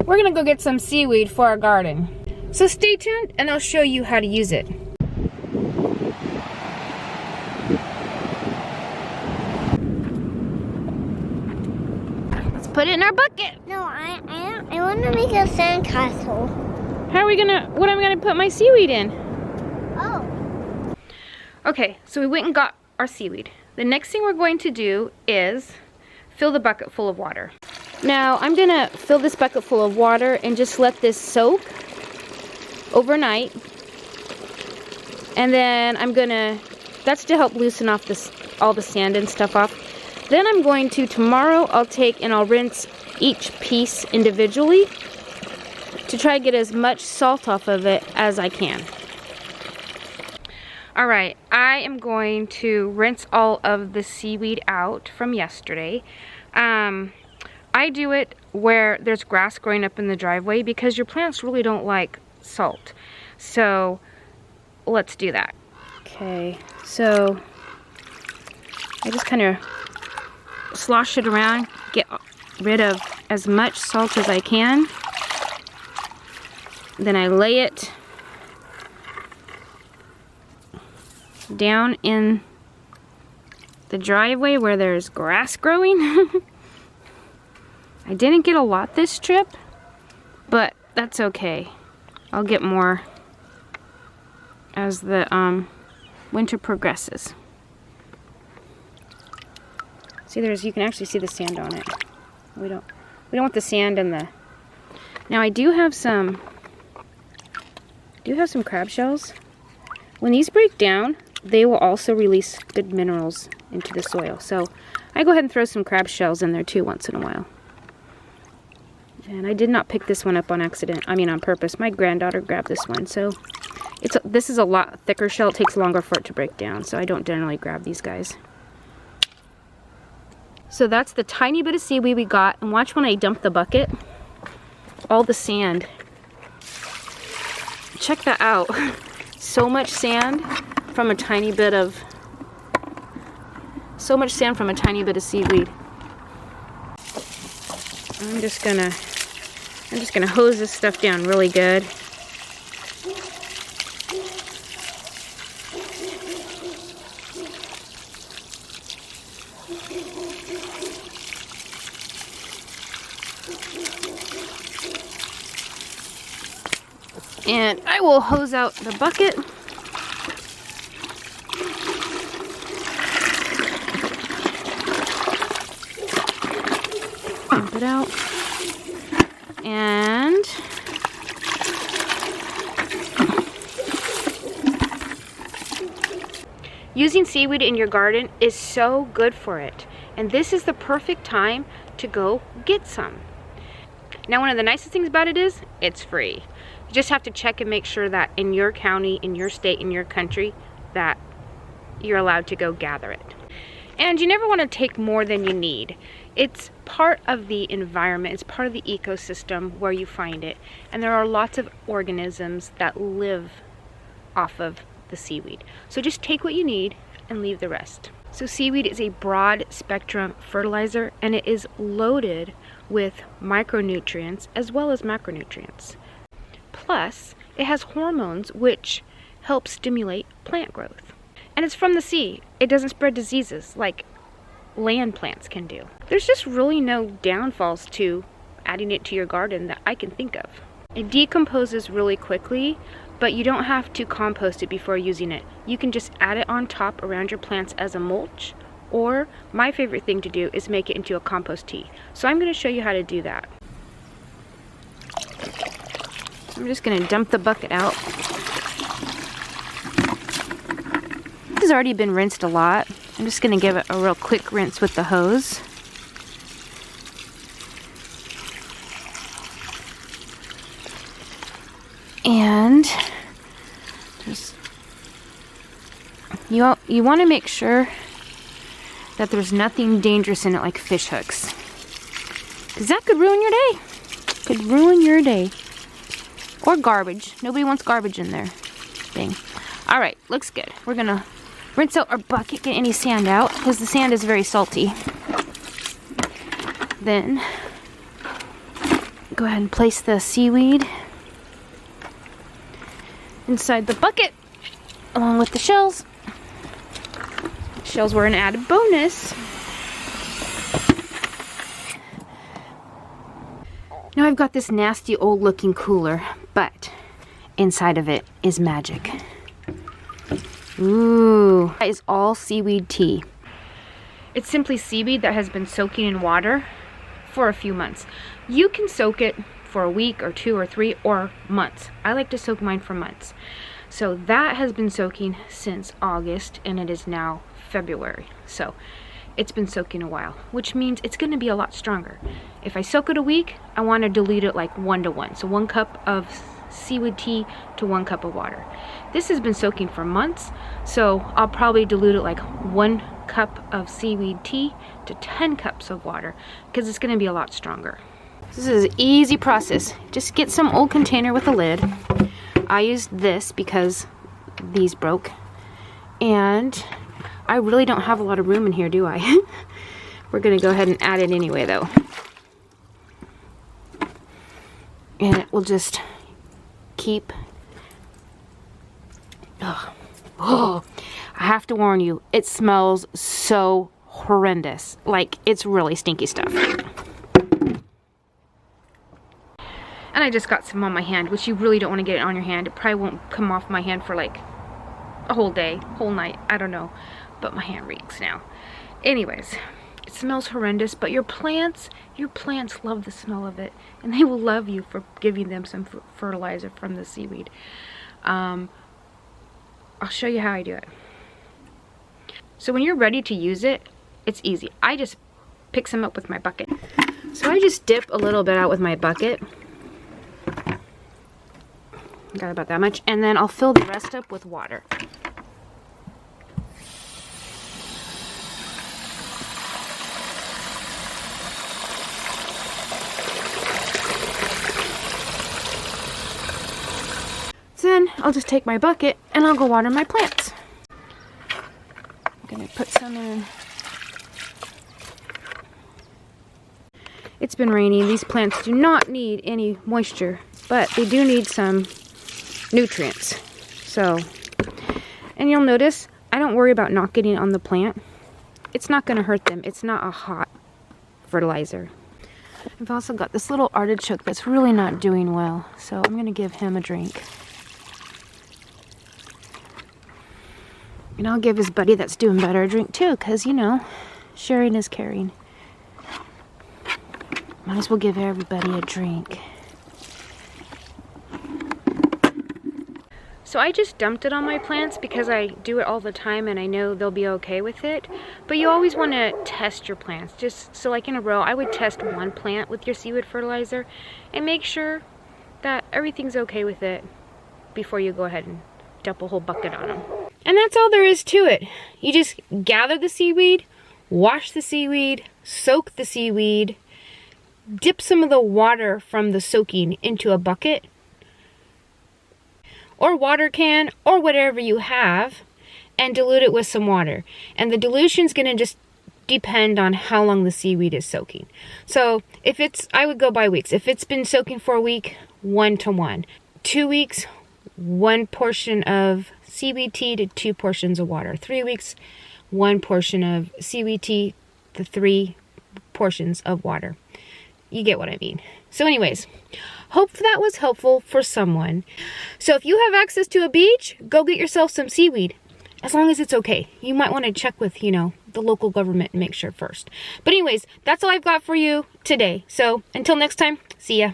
we're gonna go get some seaweed for our garden. So stay tuned and I'll show you how to use it. Let's put it in our bucket. No, I want to make a sandcastle. How are we gonna, what am I gonna put my seaweed in? Oh. Okay, so we went and got our seaweed. The next thing we're going to do is fill the bucket full of water. Now, I'm gonna fill this bucket full of water and just let this soak overnight. And then I'm gonna, that's to help loosen off this, all the sand and stuff off. Then I'm going to, tomorrow I'll take and I'll rinse each piece individually to try to get as much salt off of it as I can. Alright, I am going to rinse all of the seaweed out from yesterday. I do it where there's grass growing up in the driveway because your plants really don't like salt. So let's do that. Okay, so I just kind of slosh it around, get rid of as much salt as I can. Then I lay it down in the driveway where there's grass growing. I didn't get a lot this trip, but that's okay. I'll get more as the winter progresses. See, you can actually see the sand on it. We don't want the sand in the. Now I do have some crab shells. When these break down, they will also release good minerals into the soil. So I go ahead and throw some crab shells in there too once in a while. And I did not pick this one up on accident. I mean on purpose. My granddaughter grabbed this one. So this is a lot thicker shell. It takes longer for it to break down. So I don't generally grab these guys. So that's the tiny bit of seaweed we got. And watch when I dump the bucket. All the sand. Check that out. So much sand from a tiny bit of seaweed. I'm just gonna hose this stuff down really good. And I will hose out the bucket. Dump it out. And using seaweed in your garden is so good for it. And this is the perfect time to go get some. Now, one of the nicest things about it is it's free. You just have to check and make sure that in your county, in your state, in your country, that you're allowed to go gather it. And you never want to take more than you need. It's part of the environment, it's part of the ecosystem where you find it. And there are lots of organisms that live off of the seaweed. So just take what you need and leave the rest. So seaweed is a broad spectrum fertilizer, and it is loaded with micronutrients as well as macronutrients. Plus, it has hormones which help stimulate plant growth. And it's from the sea. It doesn't spread diseases like land plants can do. There's just really no downfalls to adding it to your garden that I can think of. It decomposes really quickly, but you don't have to compost it before using it. You can just add it on top around your plants as a mulch, or my favorite thing to do is make it into a compost tea. So I'm going to show you how to do that. I'm just going to dump the bucket out. This has already been rinsed a lot. I'm just going to give it a real quick rinse with the hose. And just you want to make sure that there's nothing dangerous in it, like fish hooks, because that could ruin your day. Could ruin your day. Or garbage. Nobody wants garbage in their thing. All right, looks good. We're gonna rinse out our bucket, get any sand out, because the sand is very salty. Then Go ahead and place the seaweed inside the bucket along with the shells. Shells were an added bonus. Now I've got this nasty old looking cooler, but inside of it is magic. Ooh, that is all seaweed tea. It's simply seaweed that has been soaking in water for a few months. You can soak it for a week or 2 or 3 or months. I like to soak mine for months. So that has been soaking since August and it is now February. So it's been soaking a while, which means it's going to be a lot stronger. If I soak it a week, I want to dilute it like 1 to 1. So 1 cup of seaweed tea to 1 cup of water. This has been soaking for months, so I'll probably dilute it like 1 cup of seaweed tea to 10 cups of water because it's going to be a lot stronger. This is an easy process. Just get some old container with a lid. I used this because these broke, and I really don't have a lot of room in here, do I? We're gonna go ahead and add it anyway though. And it will just keep... Oh, I have to warn you, it smells so horrendous. Like, it's really stinky stuff. And I just got some on my hand, which you really don't want to get it on your hand. It probably won't come off my hand for like a whole day, whole night, I don't know. But my hand reeks now. Anyways, it smells horrendous, but your plants love the smell of it, and they will love you for giving them some fertilizer from the seaweed. I'll show you how I do it. So when you're ready to use it, it's easy. I just pick some up with my bucket. So I just dip a little bit out with my bucket. Got about that much, and then I'll fill the rest up with water. Then I'll just take my bucket and I'll go water my plants. I'm gonna put some in. It's been raining. These plants do not need any moisture, but they do need some nutrients. So, and you'll notice I don't worry about not getting on the plant. It's not gonna hurt them. It's not a hot fertilizer. I've also got this little artichoke that's really not doing well, so I'm gonna give him a drink. And I'll give his buddy that's doing better a drink too, because, you know, sharing is caring. Might as well give everybody a drink. So I just dumped it on my plants because I do it all the time and I know they'll be okay with it. But you always want to test your plants. Just so like in a row, I would test 1 plant with your seaweed fertilizer and make sure that everything's okay with it before you go ahead and dump a whole bucket on them. And that's all there is to it. You just gather the seaweed, wash the seaweed, soak the seaweed, dip some of the water from the soaking into a bucket or water can or whatever you have and dilute it with some water. And the dilution's gonna just depend on how long the seaweed is soaking. So if it's, I would go by weeks. If it's been soaking for a week, 1 to 1. 2 weeks, 1 portion of seaweed tea to 2 portions of water. 3 weeks, 1 portion of seaweed tea to 3 portions of water. You get what I mean. So anyways, hope that was helpful for someone. So if you have access to a beach, go get yourself some seaweed. As long as it's okay. You might want to check with, you know, the local government and make sure first. But anyways, that's all I've got for you today. So until next time, see ya.